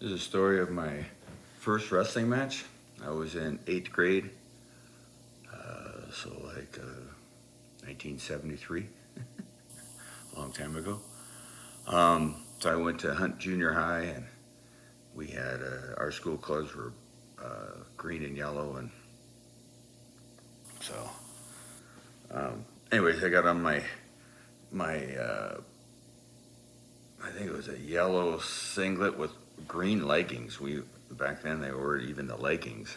This is a story of my first wrestling match. I was in 8th grade, so like 1973, a long time ago. So I went to Hunt Junior High, and we had our school colors were green and yellow, and so anyways, I got on my I think it was a yellow singlet with green leggings. We back then they were even the leggings.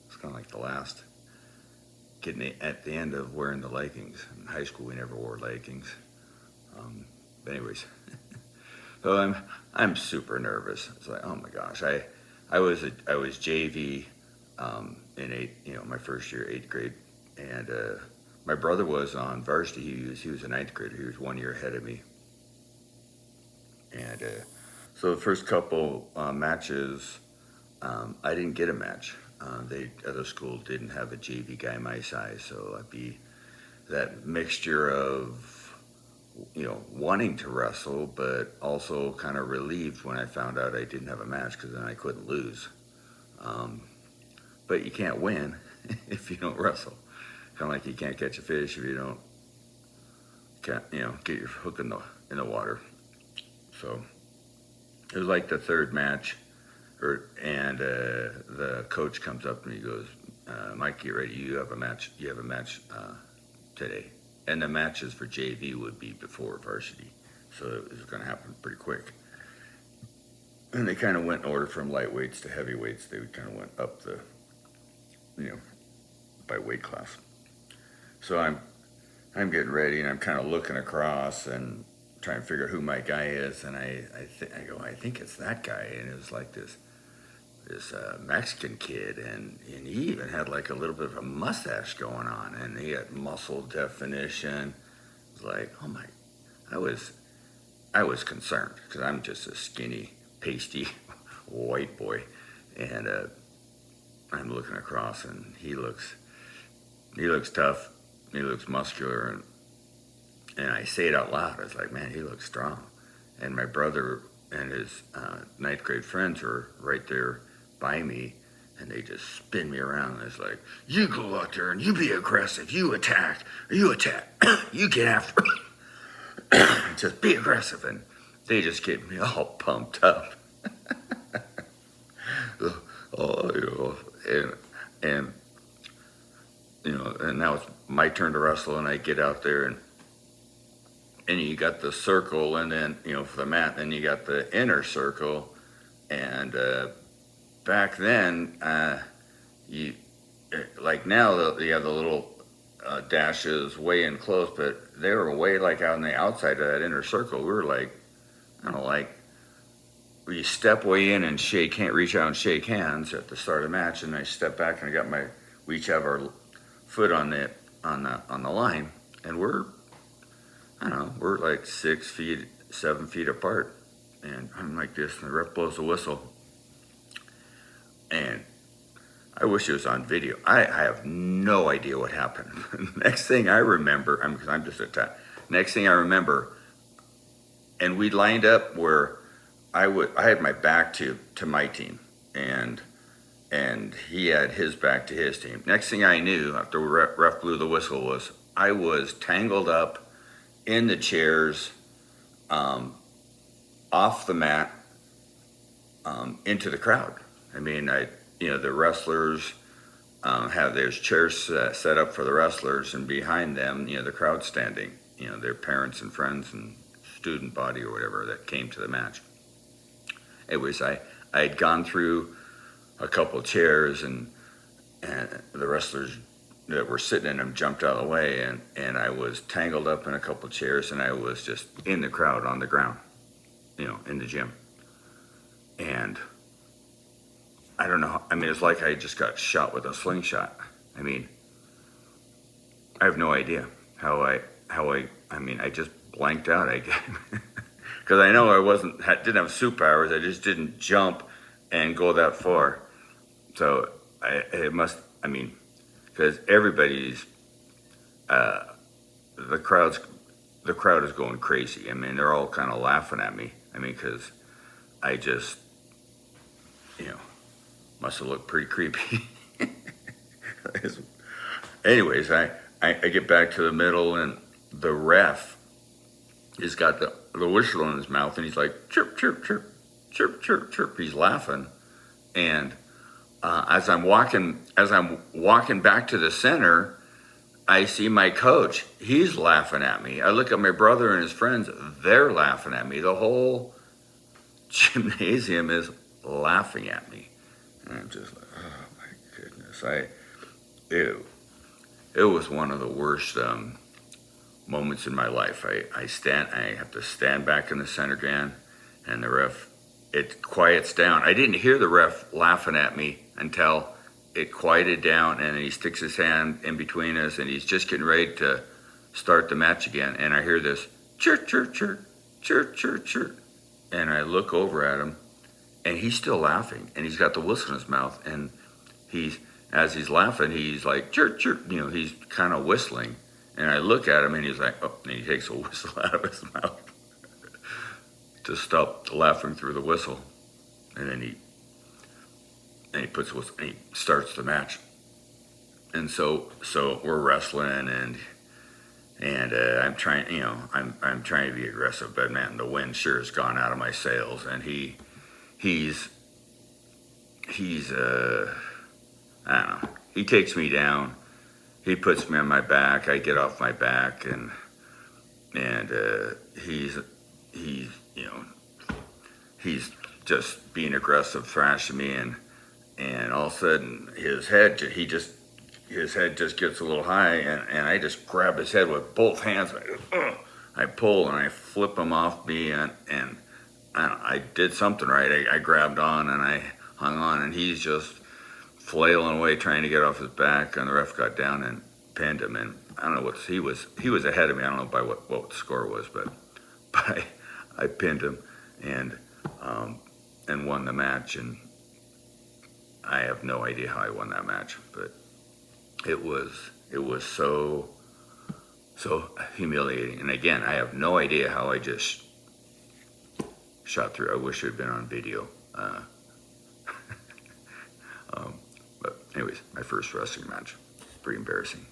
It's kind of like the last getting at the end of wearing the leggings. In high school, we never wore leggings. But anyways, so I'm super nervous. It's like, oh my gosh, I was JV in my first year, 8th grade, and my brother was on varsity. He was a ninth grader. He was 1 year ahead of me, and so the first couple matches, I didn't get a match. The other school didn't have a JV guy my size, so I'd be that mixture of wanting to wrestle, but also kind of relieved when I found out I didn't have a match because then I couldn't lose. Um, but you can't win if you don't wrestle. Kind of like you can't catch a fish if you don't can't get your hook in the water. So it was like the third match, and the coach comes up and he goes, "Mike, get ready. You have a match. You have a match today." And the matches for JV would be before varsity, so it was going to happen pretty quick. And they kind of went in order from lightweights to heavyweights. They kind of went up you know, by weight class. So I'm getting ready, and I'm kind of looking across and trying to figure out who my guy is. And I go, I think it's that guy. And it was like this Mexican kid, and he even had like a little bit of a mustache going on, and he had muscle definition. It was like, oh my, I was I was concerned because I'm just a skinny, pasty white boy, and I'm looking across, and he looks tough, he looks muscular, and I say it out loud. I was like, man, he looks strong. And my brother and his ninth grade friends were right there by me, and they just spin me around. And it's like, you go out there and you be aggressive. You attack, you get after just be aggressive. And they just get me all pumped up. Oh, and and now it's my turn to wrestle, and I get out there, and you got the circle, and then for the mat, then you got the inner circle, and back then, you like now you have the little dashes way in close, but they were way like out on the outside of that inner circle. We were like, I don't know, like we step way in and reach out and shake hands at the start of the match, and I step back and we each have our foot on the line, and I don't know, we're like 6 feet, 7 feet apart, and I'm like this, and the ref blows the whistle, and I wish it was on video. I have no idea what happened. Next thing I remember, because I'm just a next thing I remember, and we lined up where I had my back to my team, and he had his back to his team. Next thing I knew, after ref blew the whistle, was I was tangled up in the chairs, off the mat, into the crowd. I mean, the wrestlers have there's chairs set up for the wrestlers, and behind them, the crowd standing, their parents and friends and student body or whatever that came to the match. Anyways, I had gone through a couple chairs, and the wrestlers that were sitting in them jumped out of the way, and I was tangled up in a couple chairs, and I was just in the crowd on the ground, in the gym. And I don't know. I mean, it's like I just got shot with a slingshot. I mean, I have no idea how I mean, I just blanked out. I guess because I know didn't have superpowers. I just didn't jump and go that far. So it must. I mean, because everybody's the crowd is going crazy. I mean, they're all kind of laughing at me. I mean, because I just you know, must have looked pretty creepy. Anyways, I get back to the middle, and the ref has got the whistle in his mouth, and he's like, chirp, chirp, chirp, chirp, chirp, chirp. He's laughing. And as I'm walking back to the center, I see my coach. He's laughing at me. I look at my brother and his friends. They're laughing at me. The whole gymnasium is laughing at me. And I'm just like, oh my goodness. It was one of the worst moments in my life. I have to stand back in the center, Dan, and the ref, it quiets down. I didn't hear the ref laughing at me until it quieted down, and he sticks his hand in between us, and he's just getting ready to start the match again. And I hear this chirp, chirp, chirp, chirp, chirp, chirp. And I look over at him, and he's still laughing, and he's got the whistle in his mouth, and as he's laughing, he's like chirp, chirp, he's kind of whistling. And I look at him, and he's like, oh, and he takes a whistle out of his mouth to stop laughing through the whistle. And then he puts whistle, and he starts the match. And so we're wrestling, and I'm trying, I'm trying to be aggressive, but man, the wind sure has gone out of my sails. And he's I don't know. He takes me down. He puts me on my back. I get off my back, and he's just being aggressive, thrashing me, and all of a sudden his head just gets a little high, and I just grab his head with both hands. I pull and I flip him off me, and I did something right. I grabbed on and I hung on, and he's just flailing away trying to get off his back, and the ref got down and pinned him. And I don't know what he was ahead of me. I don't know by what the score was, but I pinned him and won the match. And I have no idea how I won that match, but it was so humiliating. And again, I have no idea how I just shot through. I wish it had been on video. But anyways, my first wrestling match, pretty embarrassing.